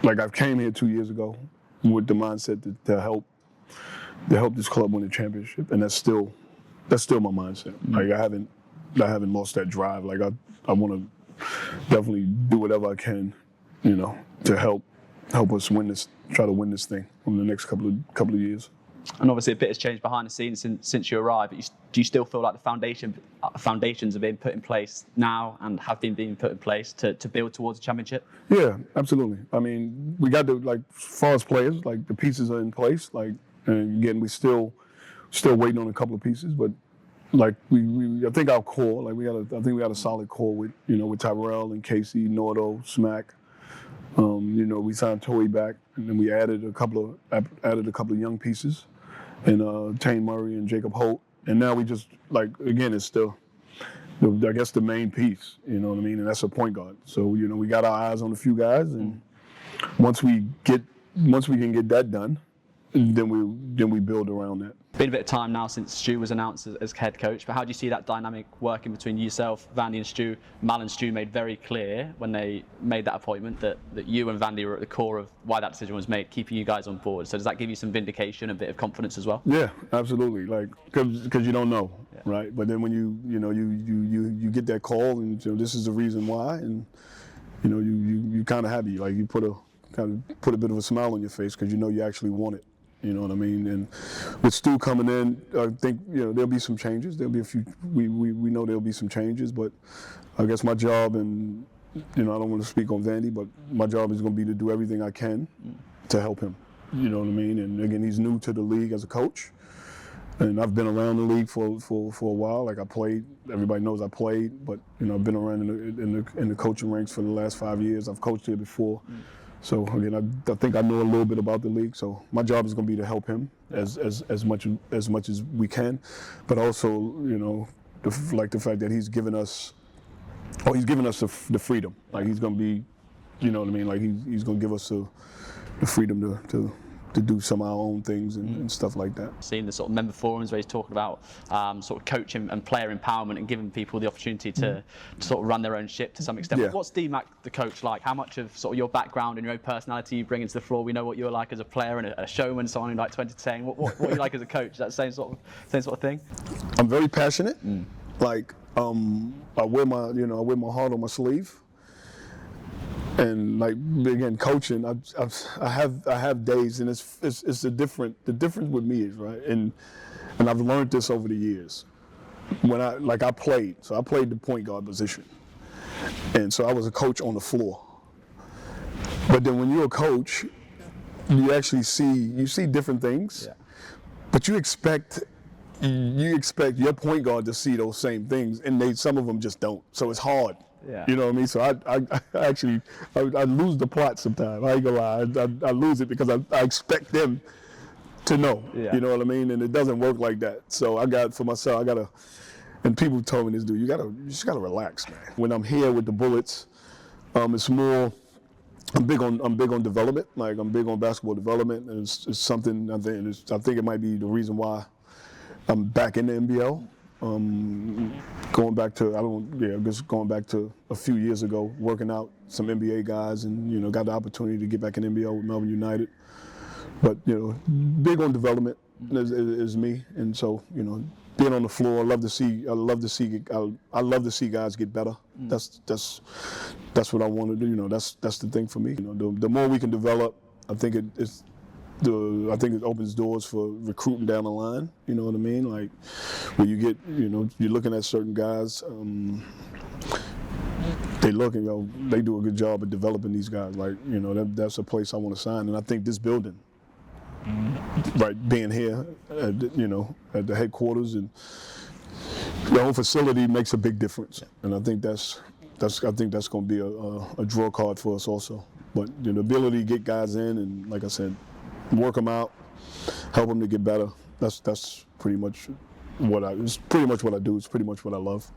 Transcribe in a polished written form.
like I came here 2 years ago with the mindset to help this club win the championship, and that's still my mindset. Like I haven't lost that drive. Like I want to definitely do whatever I can, to help us try to win this thing in the next couple of years. And obviously a bit has changed behind the scenes since you arrived, but do you still feel like the foundations are being put in place now and have been being put in place to build towards a championship? Yeah, absolutely. I mean, we got as far as players, like the pieces are in place. Like, and again, we still waiting on a couple of pieces, but like I think our core, like I think we got a solid core with Tyrell and Casey, Nordo, Smack. We signed Toey back, and then we added a couple of young pieces, and Tane Murray and Jacob Holt, and now we just again it's still, I guess the main piece, you know what I mean, and that's a point guard. So we got our eyes on a few guys, and once we can get that done, then we build around that. Been a bit of time now since Stu was announced as head coach, but how do you see that dynamic working between yourself, Vandy and Stu? Mal and Stu made very clear when they made that appointment that you and Vandy were at the core of why that decision was made, keeping you guys on board. So does that give you some vindication, a bit of confidence as well? Yeah, absolutely. Because you don't know, right? But then when you get that call, and this is the reason why, and you kind of happy, like you put a bit of a smile on your face because you actually want it. You know what I mean? And with Stu coming in, I think there'll be some changes. There'll be a few. We know there'll be some changes, but I guess my job, and I don't want to speak on Vandy, but my job is going to be to do everything I can to help him. You know what I mean? And again, he's new to the league as a coach, and I've been around the league for a while. Like I played. Everybody knows I played, but I've been around in the coaching ranks for the last 5 years. I've coached here before. So again, I think I know a little bit about the league. So my job is going to be to help him as much as we can, but also the fact that he's given us the freedom. Like he's going to be, you know what I mean. Like he's going to give us the freedom to do some of our own things and stuff like that. Seeing the sort of member forums where he's talking about sort of coaching and player empowerment and giving people the opportunity to sort of run their own ship to some extent. Yeah. What's DMac, the coach, like? How much of sort of your background and your own personality you bring into the floor? We know what you're like as a player and a showman, someone who like 2010. What are you like as a coach? Is that the same sort of thing? I'm very passionate. Like I wear my heart on my sleeve. And again, coaching, I have days, and it's the difference with me is right, and I've learned this over the years. When I played the point guard position, and so I was a coach on the floor. But then when you're a coach, you actually see different things, but you expect your point guard to see those same things, and some of them just don't. So it's hard. Yeah. You know what I mean? So I actually lose the plot sometimes. I ain't gonna lie. I lose it because I expect them to know. Yeah. You know what I mean? And it doesn't work like that. So for myself, and people told me this, dude, you just gotta relax, man. When I'm here with the Bullets, it's more, I'm big on development. Like I'm big on basketball development, and it's something I think it might be the reason why I'm back in the NBL. Going back to a few years ago, working out some NBA guys, and got the opportunity to get back in NBL with Melbourne United. But big on development is me, and so being on the floor, I love to see guys get better. That's what I want to do. That's the thing for me. The more we can develop, I think it opens doors for recruiting down the line. You know what I mean? Like when you get, you're looking at certain guys, they do a good job of developing these guys. Like, that's a place I want to sign. And I think this building, right, being here, at the headquarters and the whole facility makes a big difference. And I think that's going to be a draw card for us also. But the ability to get guys in and, like I said, work them out, help them to get better. That's pretty much what I do. It's pretty much what I love.